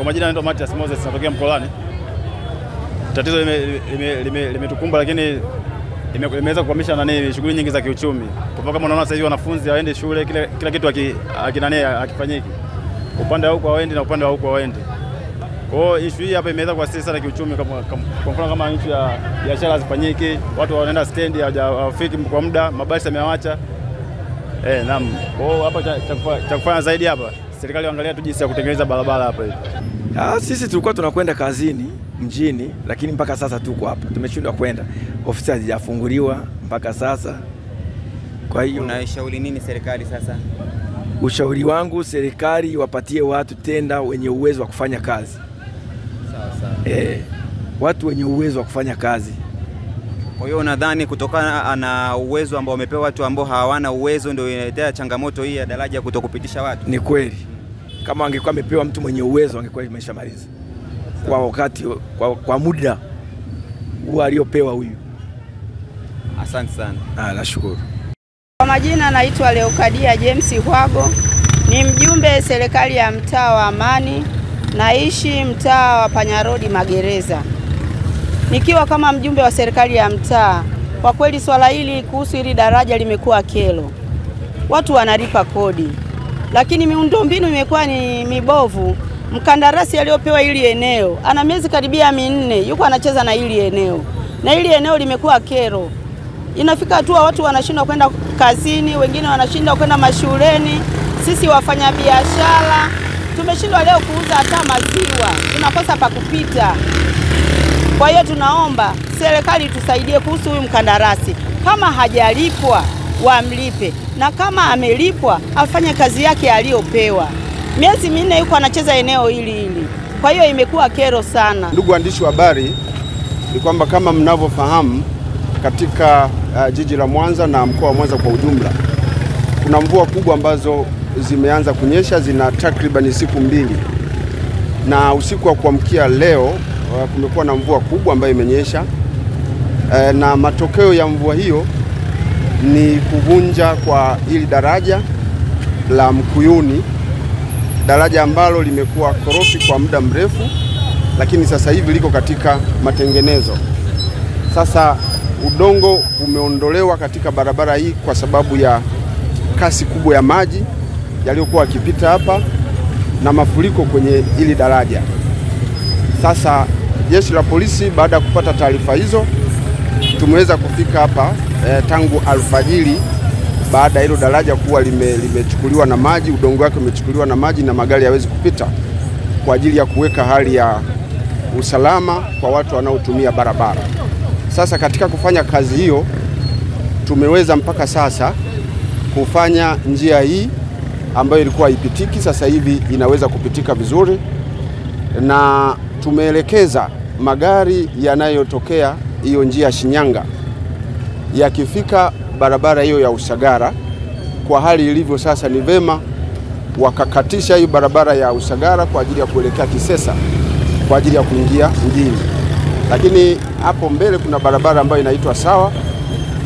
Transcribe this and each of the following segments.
Kwa majina naitwa Matias Moses, natokea Mkolani. Tatizo limetukumba lakini imeweza kuhamisha shughuli nyingi za kiuchumi. Kwa kama unaona sasa hivi wanafunzi waende shule, kila kitu akifanyiki. Upande wa huko waende na upande wa huko waende. Kwa hiyo issue hii hapa imeweza kuathiri sana kiuchumi, kwa mfano kama issue ya biashara zifanyiki, watu wanaenda stendi hawafiki kwa muda, mabasi yamewacha. Naam. Kwa hiyo hapa cha kufanya zaidi hapa, serikali angalia tu jinsi ya kutengeneza barabara hapa hivi. Sisi tulikuwa tunakwenda kazini mjini, lakini mpaka sasa tuko hapa. Tumeshindwa kwenda. Ofisi hazijafunguliwa mpaka sasa. Kwa hiyo unaishauri nini serikali sasa? Ushauri wangu, serikali wapatie watu tenda wenye uwezo wa kufanya kazi. Sawa. Watu wenye uwezo wa kufanya kazi. Kwa hiyo unadhani kutokana na uwezo ambao wamepewa watu ambao hawana uwezo ndio inaletea changamoto hii ya daraja kutokupitisha watu? Ni kweli. Kama angekuwa amepewa mtu mwenye uwezo angekuwa imeshamaliza. Kwa wakati kwa muda huo aliopewa huyu. Asante sana. Nashukuru. Kwa majina naitwa Leokadia James Hwago, ni mjumbe serikali ya mtaa wa Amani, naishi mtaa wa Panyarodi Magereza. Nikiwa kama mjumbe wa serikali ya mtaa, kwa kweli swala hili kuhusu hili daraja limekuwa kero. Watu wanalipa kodi, lakini miundombinu imekuwa ni mibovu. Mkandarasi aliyopewa hili eneo ana miezi karibia 4 yuko anacheza na hili eneo. Na hili eneo limekuwa kero. Inafika hatua watu wanashindwa kwenda kazini, wengine wanashindwa kwenda mashuleni. Sisi wafanyabiashara tumeshindwa leo kuuza hata maziwa, tunakosa pa kupita. Kwa hiyo tunaomba serikali tusaidie kuhusu huyu mkandarasi. Kama hajalipwa wamlipe, na kama amelipwa afanye kazi yake aliyopewa. Miezi 4 yuko anacheza eneo hili. Kwa hiyo imekuwa kero sana. Ndugu waandishi wa habari, ni kwamba kama mnavyofahamu katika jiji la Mwanza na mkoa wa Mwanza kwa ujumla, kuna mvua kubwa ambazo zimeanza kunyesha, zina takriban siku 2. Na usiku wa kuamkia leo kumekuwa na mvua kubwa ambayo imenyesha, na matokeo ya mvua hiyo ni kuvunja kwa hili daraja la Mkuyuni, daraja ambalo limekuwa korofi kwa muda mrefu, lakini sasa hivi liko katika matengenezo. Sasa udongo umeondolewa katika barabara hii kwa sababu ya kasi kubwa ya maji yaliyokuwa yakipita hapa na mafuriko kwenye hili daraja. Sasa jeshi la polisi baada ya kupata taarifa hizo tumeweza kufika hapa tangu alfajiri, baada ya hilo daraja kuwa limechukuliwa na maji, udongo wake umechukuliwa na maji na magari hawezi kupita, kwa ajili ya kuweka hali ya usalama kwa watu wanaotumia barabara. Sasa katika kufanya kazi hiyo tumeweza mpaka sasa kufanya njia hii ambayo ilikuwa haipitiki, sasa hivi inaweza kupitika vizuri, na tumeelekeza magari yanayotokea hiyo njia ya Shinyanga yakifika barabara hiyo ya Usagara, kwa hali ilivyo sasa ni vema wakakatisha hii barabara ya Usagara kwa ajili ya kuelekea Kisesa kwa ajili ya kuingia mjini. Lakini hapo mbele kuna barabara ambayo inaitwa Sawa,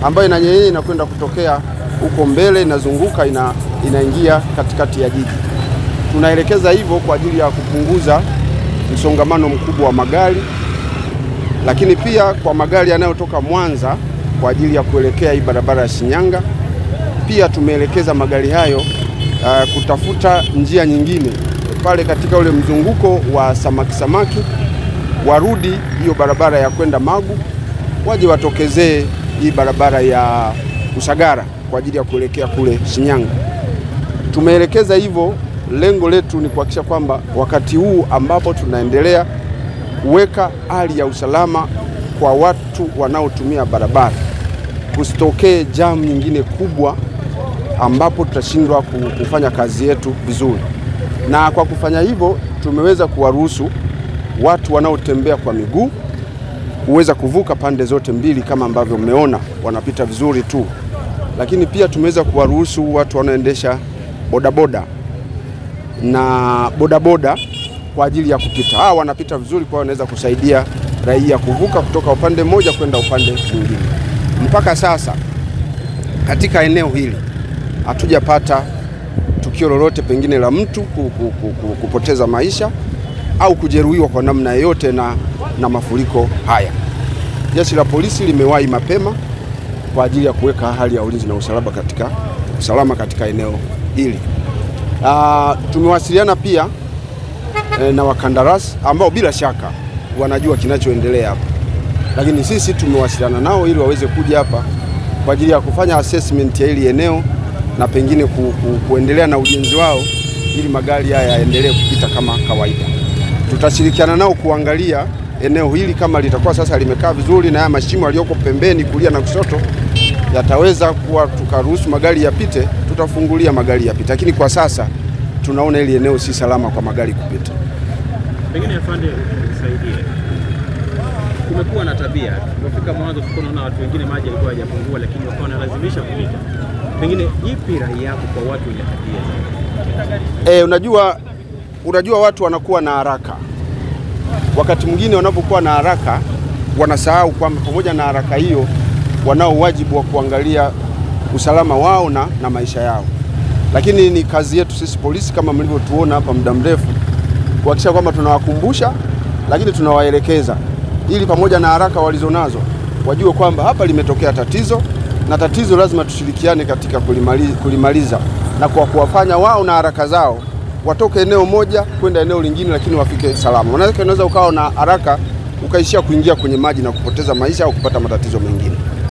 ambayo na yenyewe inakwenda kutokea huko mbele, inazunguka inaingia katikati ya jiji. Tunaelekeza hivyo kwa ajili ya kupunguza msongamano mkubwa wa magari, lakini pia kwa magari yanayotoka Mwanza kwa ajili ya kuelekea hii barabara ya Shinyanga, pia tumeelekeza magari hayo kutafuta njia nyingine pale katika ule mzunguko wa samaki warudi hiyo barabara ya kwenda Magu, waje watokezee hii barabara ya Usagara kwa ajili ya kuelekea kule Shinyanga. Tumeelekeza hivyo, lengo letu ni kuhakikisha kwamba wakati huu ambapo tunaendelea kuweka hali ya usalama kwa watu wanaotumia barabara, kusitokee jam nyingine kubwa ambapo tutashindwa kufanya kazi yetu vizuri. Na kwa kufanya hivyo tumeweza kuwaruhusu watu wanaotembea kwa miguu kuweza kuvuka pande zote mbili kama ambavyo mmeona wanapita vizuri tu. Lakini pia tumeweza kuwaruhusu watu wanaoendesha bodaboda na bodaboda kwa ajili ya kupita. Hawa wanapita vizuri, kwa wanaweza kusaidia raia kuvuka kutoka upande mmoja kwenda upande mwingine. Mpaka sasa katika eneo hili hatujapata tukio lolote pengine la mtu kupoteza maisha, au kujeruhiwa kwa namna yoyote na mafuriko haya. Jeshi la polisi limewahi mapema kwa ajili ya kuweka hali ya ulinzi na usalama katika eneo hili. Tumewasiliana pia na wakandarasi ambao bila shaka wanajua kinachoendelea hapa, lakini sisi tumewasiliana nao ili waweze kuja hapa kwa ajili ya kufanya assessment ya hili eneo na pengine kuendelea na ujenzi wao ili magari haya yaendelee kupita kama kawaida. Tutashirikiana nao kuangalia eneo hili kama litakuwa sasa limekaa vizuri na haya mashimo yaliyoko pembeni kulia na kushoto yataweza kuwa tukaruhusu magari yapite, tutafungulia magari yapite. Lakini kwa sasa tunaona hili eneo si salama kwa magari kupita. Pengine afande nisaidie. Kumekuwa na tabia, tumefika mwanzo tunaona watu wengine maji yalikuwa hayajapungua lakini wakawa wanalazimisha kupita. Pengine ipi rai yako kwa watu wenye tabia? Unajua watu wanakuwa na haraka. Wakati mwingine wanapokuwa na haraka wanasahau kwamba pamoja na haraka hiyo wanao wajibu wa kuangalia usalama wao na maisha yao. Lakini ni kazi yetu sisi polisi, kama mlivyotuona hapa muda mrefu, kuhakikisha kwamba tunawakumbusha lakini tunawaelekeza ili pamoja na haraka walizonazo wajue kwamba hapa limetokea tatizo, na tatizo lazima tushirikiane katika kulimaliza, na kwa kuwafanya wao na haraka zao watoke eneo moja kwenda eneo lingine lakini wafike salama. Unaweza ukawa na haraka ukaishia kuingia kwenye maji na kupoteza maisha au kupata matatizo mengine.